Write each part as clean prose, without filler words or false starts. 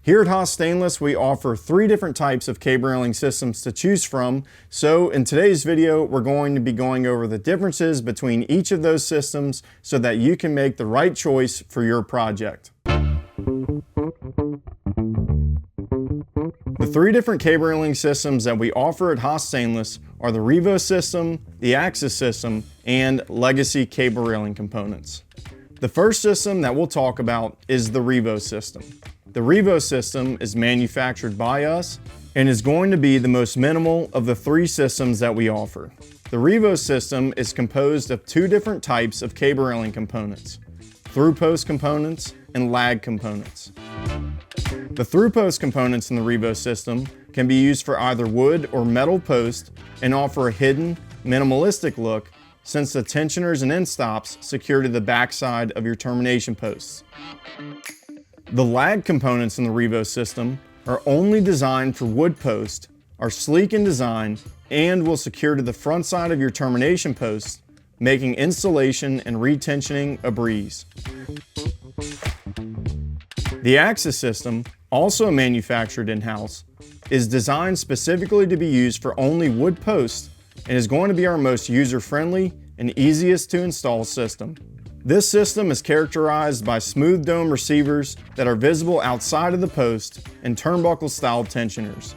Here at HAAS Stainless, we offer 3 different types of cable railing systems to choose from. So in today's video, we're going to be going over the differences between each of those systems so that you can make the right choice for your project. The 3 different cable railing systems that we offer at HAAS Stainless are the REVO system, the HAAS system, and legacy cable railing components. The first system that we'll talk about is the REVO system. The REVO system is manufactured by us and is going to be the most minimal of the 3 systems that we offer. The REVO system is composed of 2 different types of cable railing components: through-post components and lag components. The through-post components in the REVO system can be used for either wood or metal post and offer a hidden, minimalistic look since the tensioners and end stops secure to the backside of your termination posts. The lag components in the REVO system are only designed for wood post, are sleek in design, and will secure to the front side of your termination posts, making installation and retensioning a breeze. The HAAS system, also manufactured in-house, is designed specifically to be used for only wood posts and is going to be our most user-friendly and easiest to install system. This system is characterized by smooth dome receivers that are visible outside of the post and turnbuckle style tensioners.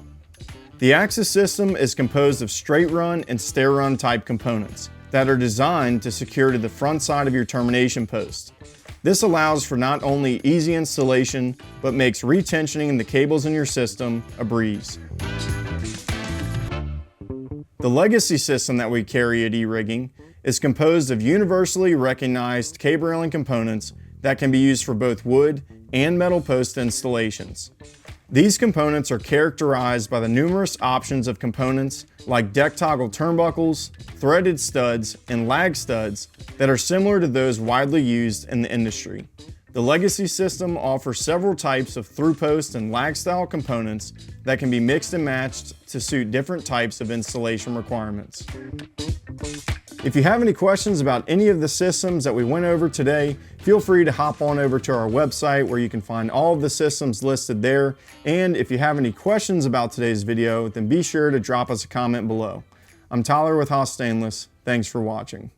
The HAAS system is composed of straight run and stair run type components that are designed to secure to the front side of your termination post. This allows for not only easy installation, but makes retensioning the cables in your system a breeze. The legacy system that we carry at E-Rigging is composed of universally recognized cable railing components that can be used for both wood and metal post installations. These components are characterized by the numerous options of components like deck toggle turnbuckles, threaded studs, and lag studs that are similar to those widely used in the industry. The legacy system offers several types of through-post and lag style components that can be mixed and matched to suit different types of installation requirements. If you have any questions about any of the systems that we went over today, feel free to hop on over to our website where you can find all of the systems listed there. And if you have any questions about today's video, then be sure to drop us a comment below. I'm Tyler with HAAS Stainless. Thanks for watching.